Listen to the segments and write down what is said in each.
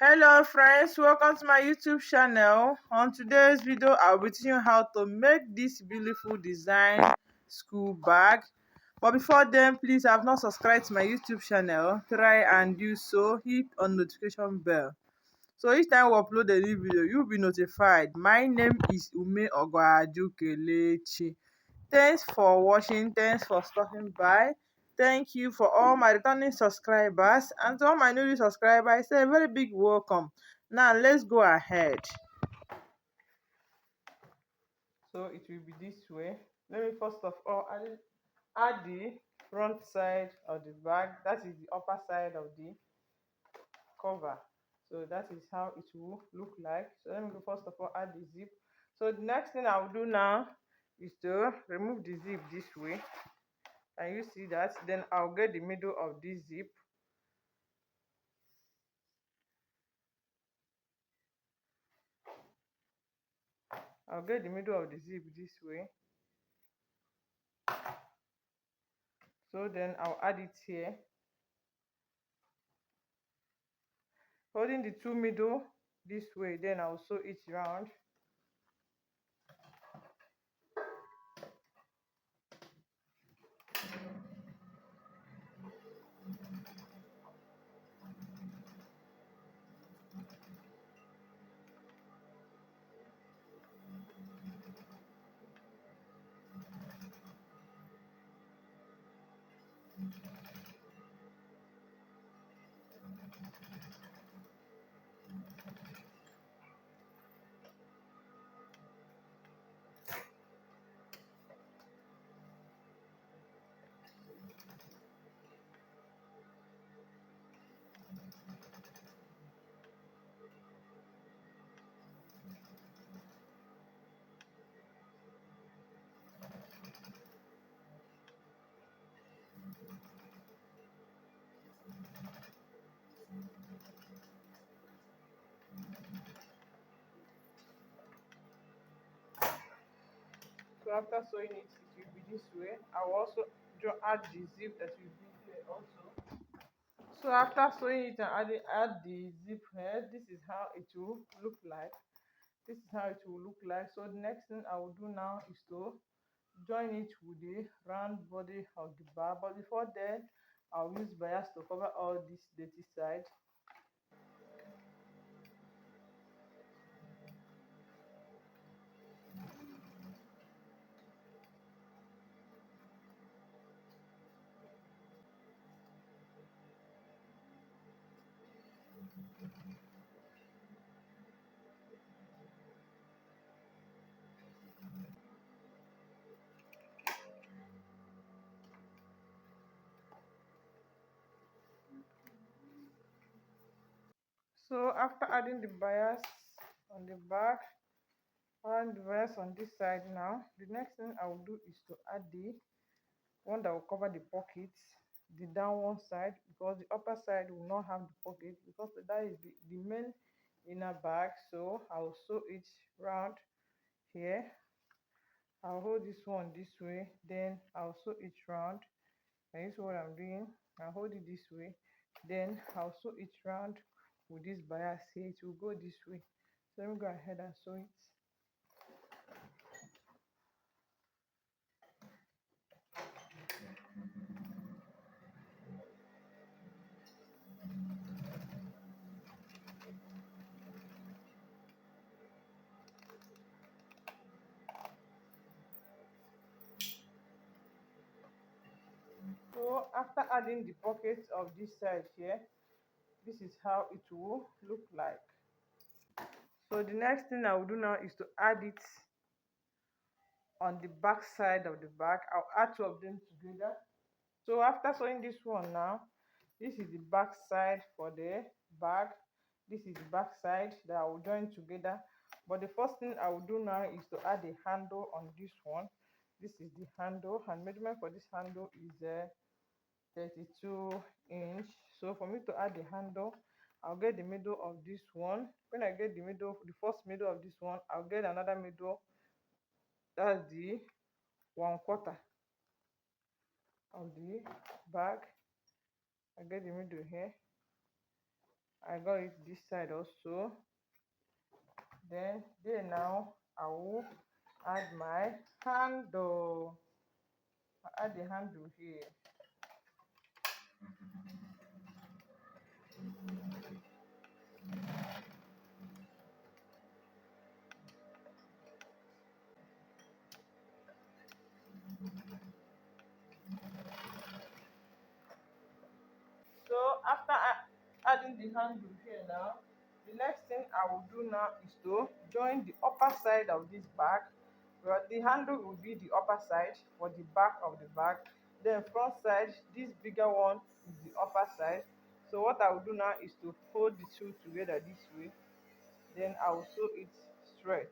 Hello friends, welcome to my YouTube channel. On today's video I'll be teaching you how to make this beautiful design school bag. But before then, please have not subscribed to my YouTube channel, try and do so. Hit on notification bell so each time we upload a new video you'll be notified. My name is Ume Ogwaju. Thanks for watching. Thanks for stopping by. Thank you for all my returning subscribers, and to all my new subscribers, I say a very big welcome. Now let's go ahead. So it will be this way. Let me first of all add the front side of the bag. That is the upper side of the cover. So that is how it will look like. So let me go first of all add the zip. So the next thing I will do now is to remove the zip this way. And you see that, then I'll get the middle of this zip. I'll get the middle of the zip this way. So then I'll add it here, holding the two middle this way. Then I'll sew it round. So after sewing it, it will be this way. I will also add the zip that will be here also. So after sewing it and add the zip here, this is how it will look like. This is how it will look like. So the next thing I will do now is to join it with the round body of the bar. But before then, I'll use bias to cover all this dirty side. So after adding the bias on the back and the bias on this side now, the next thing I will do is to add the one that will cover the pockets, the down one side, because the upper side will not have the pocket, because that is the main inner bag. So I will sew it round here. I'll hold this one this way, then I'll sew it round. And this is what I'm doing. I'll hold it this way, then I'll sew it round with this bias here. It will go this way. So let me go ahead and sew it. So after adding the pockets of this side here, this is how it will look like. So the next thing I will do now is to add it on the back side of the bag. I'll add two of them together. So after sewing this one now, this is the back side for the bag. This is the back side that I will join together. But the first thing I will do now is to add a handle on this one. This is the handle, and measurement for this handle is 32 inch. So for me to add the handle, I'll get the middle of this one. When I get the middle, the first middle of this one, I'll get another middle. That's the 1/4 of the bag. I get the middle here, I got it this side also. Then there now I will add my handle. I add the handle here. So after adding the handle here now, the next thing I will do now is to join the upper side of this bag. Well, the handle will be the upper side for the back of the bag. Then front side, this bigger one is the upper side. So what I will do now is to fold the two together this way. Then I will sew it straight.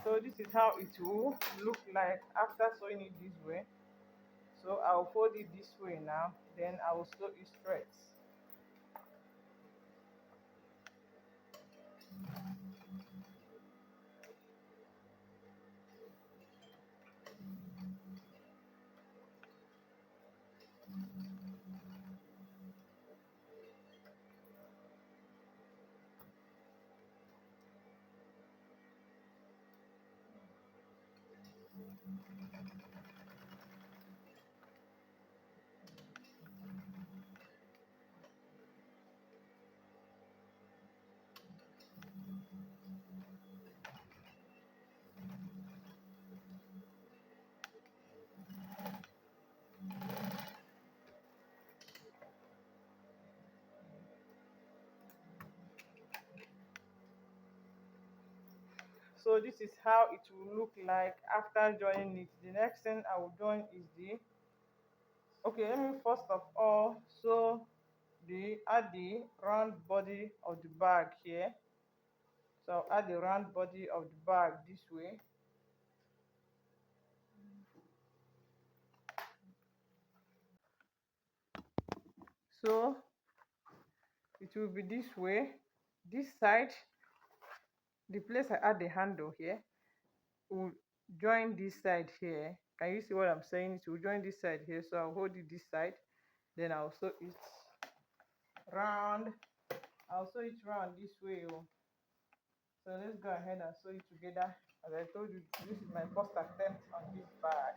So this is how it will look like after sewing it this way. So I will fold it this way now. Then I will sew it straight. So this is how it will look like after joining it. The next thing I will join is the, okay, let me first of all sew the add the round body of the bag here. So I'll add the round body of the bag this way. So it will be this way. This side, the place I add the handle here, will join this side here. Can you see what I'm saying? It will join this side here. So I'll hold it this side. Then I'll sew it round. I'll sew it round this way. Oh. So let's go ahead and sew it together. As I told you, this is my first attempt on this bag.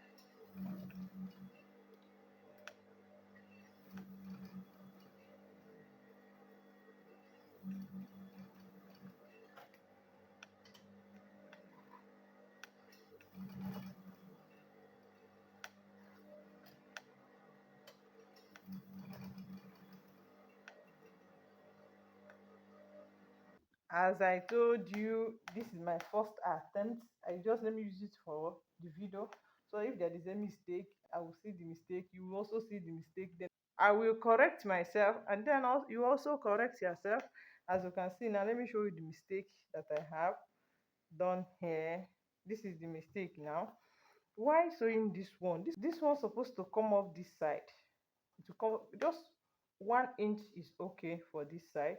As I told you, this is my first attempt. I just let me use it for the video. So if there is a mistake, I will see the mistake. You will also see the mistake. Then I will correct myself, and then you also correct yourself. As you can see now, let me show you the mistake that I have done here. This is the mistake now. Why sewing this one? This one's supposed to come off this side. To come just 1 inch is okay for this side.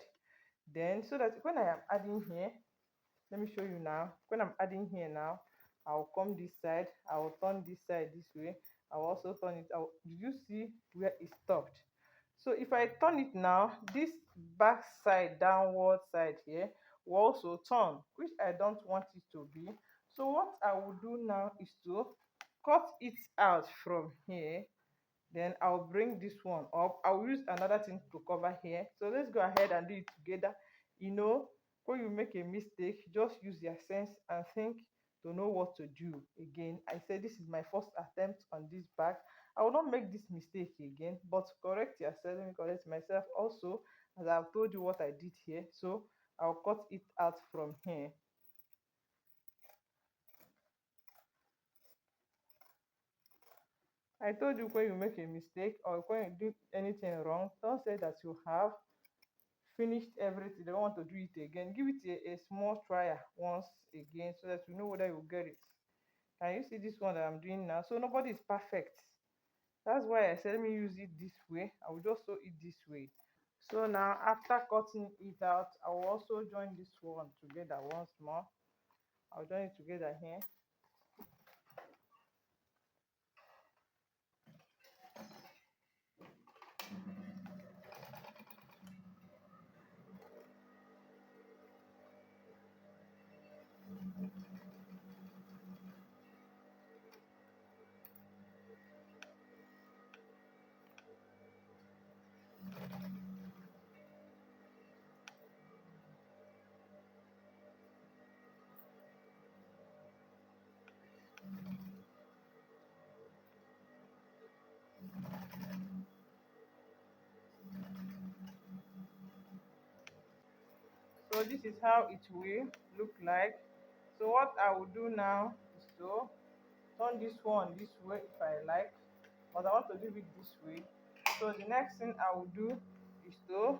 Then so that when I am adding here, let me show you now. When I'm adding here now, I'll come this side, I'll turn this side this way, I'll also turn it out. Did you see where it stopped? So if I turn it now, this back side, downward side here will also turn, which I don't want it to be. So what I will do now is to cut it out from here. Then I'll bring this one up. I'll use another thing to cover here. So let's go ahead and do it together. You know, when you make a mistake, just use your sense and think to know what to do again. I said this is my first attempt on this bag, I will not make this mistake again. But correct yourself, let me correct myself also, as I've told you what I did here. So I'll cut it out from here. I told you, when you make a mistake or when you do anything wrong, don't say that you have finished everything, you don't want to do it again. Give it a small trial once again, so that you know whether you get it. Can you see this one that I'm doing now? So nobody is perfect. That's why I said let me use it this way. I will just sew it this way. So now after cutting it out, I will also join this one together once more. I'll join it together here. So this is how it will look like. So what I will do now is to turn this one this way if I like, but I want to leave it this way. So the next thing I will do is to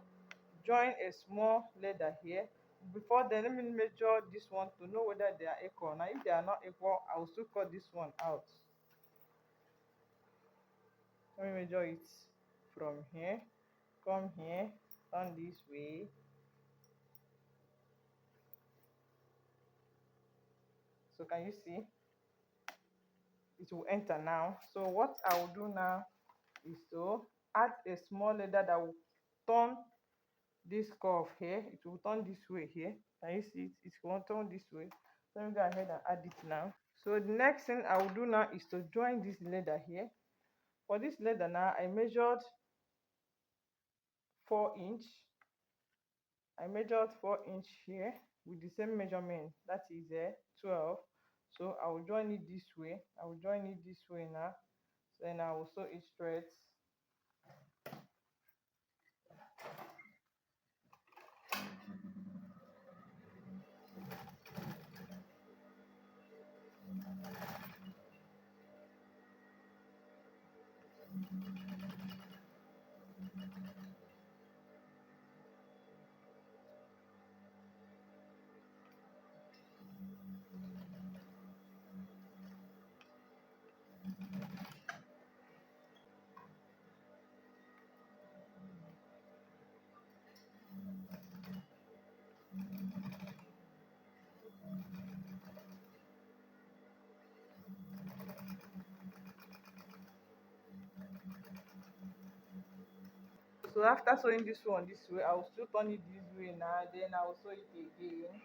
join a small leather here. Before then, let me measure this one to know whether they are equal. Now if they are not equal, I will still cut this one out. Let me measure it from here, come here, turn this way. So can you see it will enter now? So what I will do now is to add a small leather that will turn this curve here. It will turn this way here. Can you see it? It will turn this way. So let me go ahead and add it now. So the next thing I will do now is to join this leather here. For this leather now, I measured 4 inch. I measured 4 inch here with the same measurement, that is 12. So I will join it this way. I will join it this way now. Then I will sew it straight. So after sewing this one this way, I will still turn it this way now. Then I will sew it again.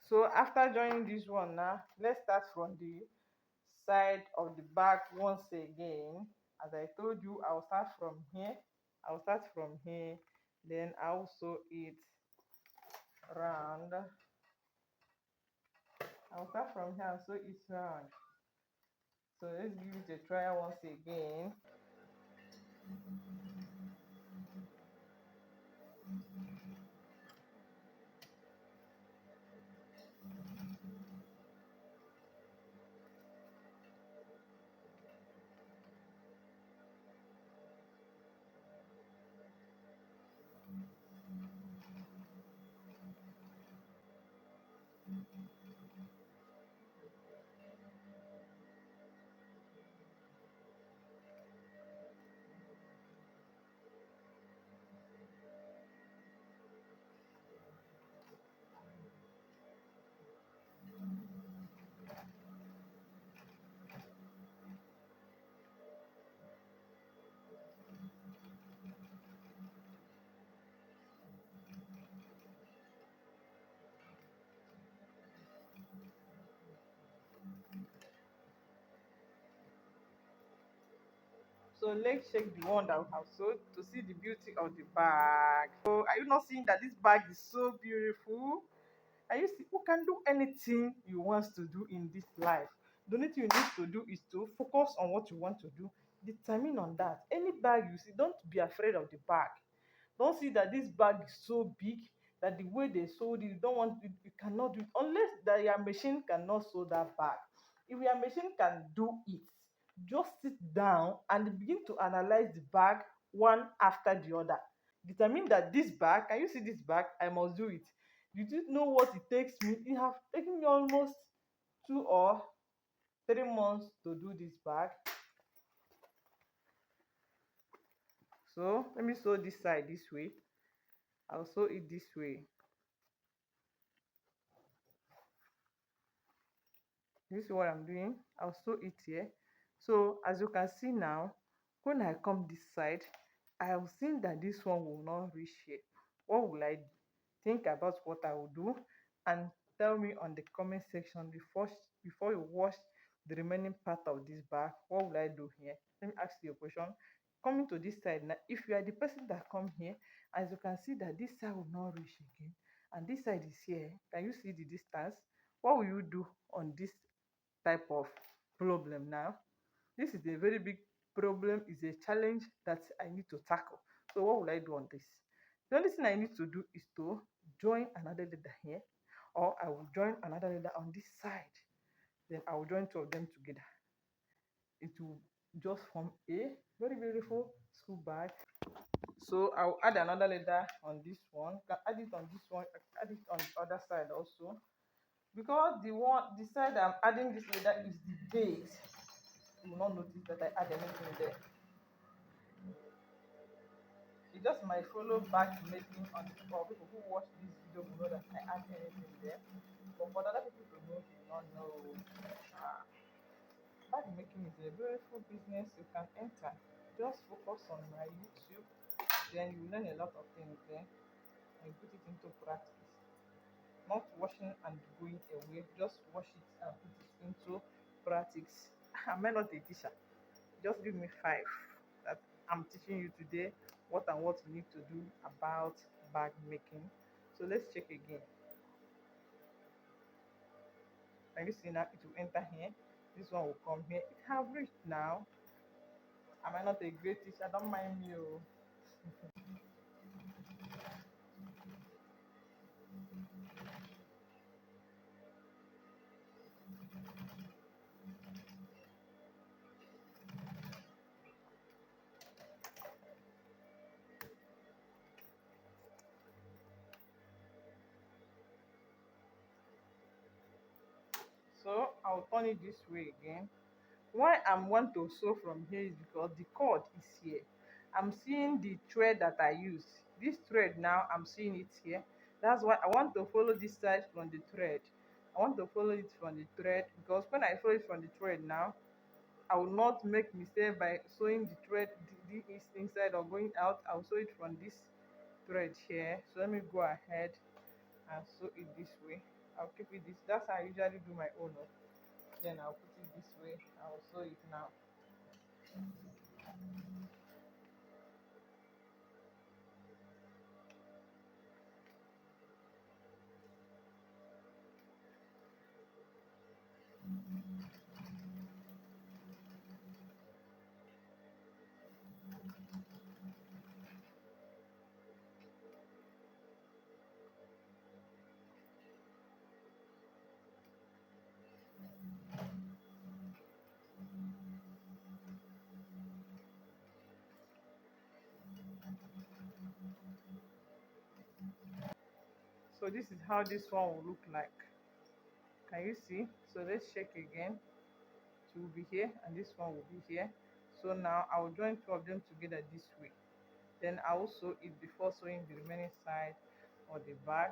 So after joining this one now, let's start from the side of the back once again. As I told you, I'll start from here. I'll start from here. Then I'll sew it round. I'll start from here and sew it round. So let's give it a try once again. So let's check the one that we have sewed to see the beauty of the bag. So are you not seeing that this bag is so beautiful? Are you see, who can do anything you want to do in this life? The only thing you need to do is to focus on what you want to do. Determine on that. Any bag you see, don't be afraid of the bag. Don't see that this bag is so big that the way they sold it, you don't want it, you cannot do it unless that your machine cannot sew that bag. If your machine can do it, just sit down and begin to analyze the bag one after the other. Determine that this bag, can you see this bag? I must do it. You didn't know what it takes me. It have taken me almost 2 or 3 months to do this bag. So let me sew this side this way. I'll sew it this way. This is what I'm doing. I'll sew it here. So as you can see now, when I come this side, I have seen that this one will not reach here. What will I do? Think about what I will do and tell me on the comment section before you wash the remaining part of this bag. What will I do here? Let me ask you a question. Coming to this side now, if you are the person that come here, as you can see that this side will not reach again and this side is here, can you see the distance? What will you do on this type of problem now? This is a very big problem, is a challenge that I need to tackle. So what will I do on this? The only thing I need to do is to join another leader here, or I will join another leader on this side. Then I will join two of them together. It will just form a very beautiful school bag. So I'll add another leader on this one. Can add it on this one, add it on the other side also. Because the side I'm adding this leader is the base. You will not notice that I add anything there. You just might follow back making on the for people who watch this video will know that I add anything there. But for other people to know, they will not know. Uh, Bag making is a beautiful business you can enter. Just focus on my YouTube, then you learn a lot of things there and you put it into practice. Not washing and going away, just wash it and put it into practice. Am I not a teacher? Just give me 5 that I'm teaching you today what and what you need to do about bag making. So let's check again. Can you see now? It will enter here. This one will come here. It have reached now. Am I not a great teacher? Don't mind me. Oh. So I'll turn it this way again. Why I'm want to sew from here is because the cord is here. I'm seeing the thread that I use. This thread now, I'm seeing it here. That's why I want to follow this side from the thread. I want to follow it from the thread because when I follow it from the thread now, I will not make mistake by sewing the thread is inside or going out. I'll sew it from this thread here. So let me go ahead and sew it this way. I'll keep it this. That's how I usually do my own. Then I'll put it this way. I'll sew it now. So this is how this one will look like. Can you see? So let's check again. It will be here and this one will be here. So now I will join two of them together this way. Then I will sew it before sewing the remaining side of the bag.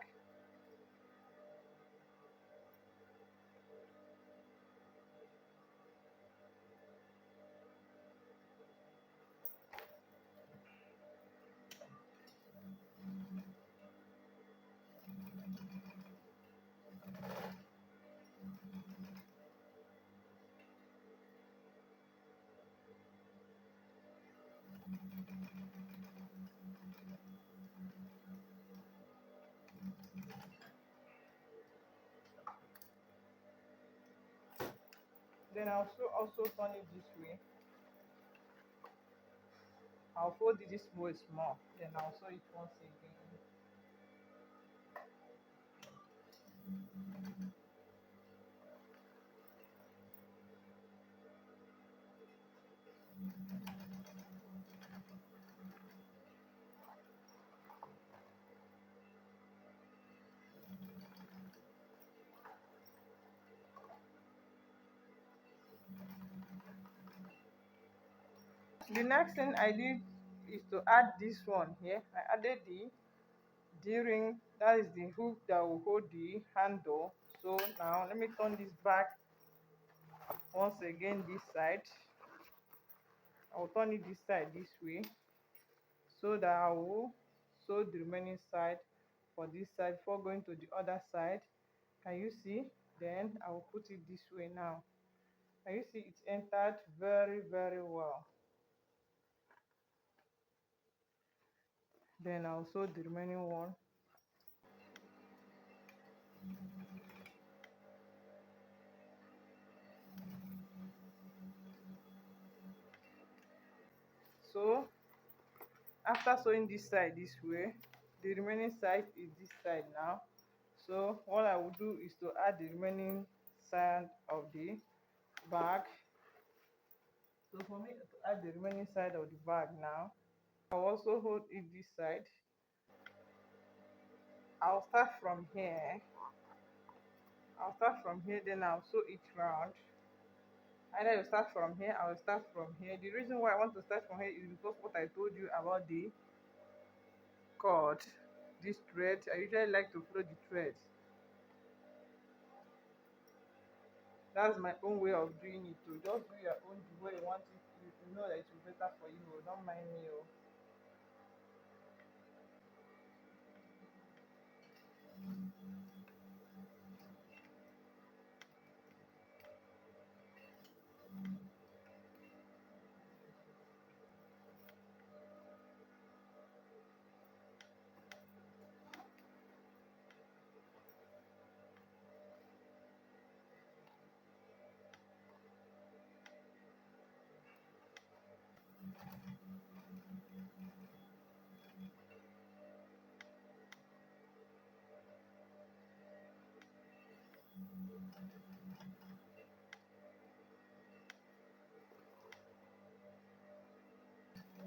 Then I'll also turn it this way. I'll fold it this way small. Then I'll sew it once again. The next thing I did is to add this one here. I added the D-ring, that is the hook that will hold the handle. So now let me turn this back once again this side. I'll turn it this side this way, so that I will sew the remaining side for this side before going to the other side. Can you see? Then I will put it this way now. Can you see it entered very well? Then I'll sew the remaining one. So after sewing this side this way, the remaining side is this side now. So what I will do is to add the remaining side of the bag. So for me to add the remaining side of the bag now, I'll also hold it this side. I'll start from here. Then I'll sew it round. Either you start from here, I will start from here. The reason why I want to start from here is because what I told you about the cord, this thread. I usually like to follow the thread. That's my own way of doing it too. Just do your own the way you want it. You know that it will be better for you. Don't mind me.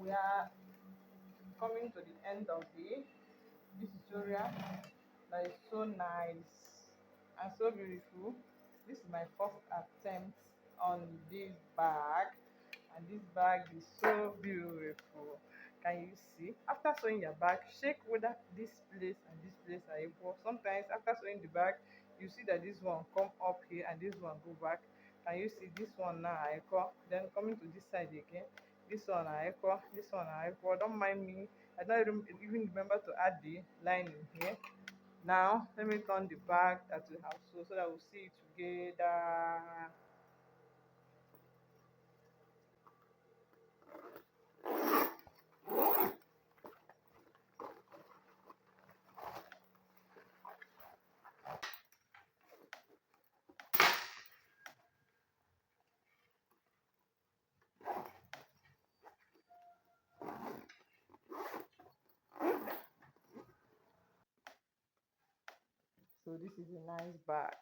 We are coming to the end of this tutorial. That is so nice and so beautiful. This is my first attempt on this bag, and this bag is so beautiful. Can you see? After sewing your bag, check whether this place and this place are equal. Sometimes after sewing the bag, you see that this one come up here and this one go back. Can you see this one now are equal? Then coming to this side again, this one are equal, this one are equal. Don't mind me, I don't even remember to add the lining here. Now let me turn the bag that we have so that we'll see it together. So this is a nice bag.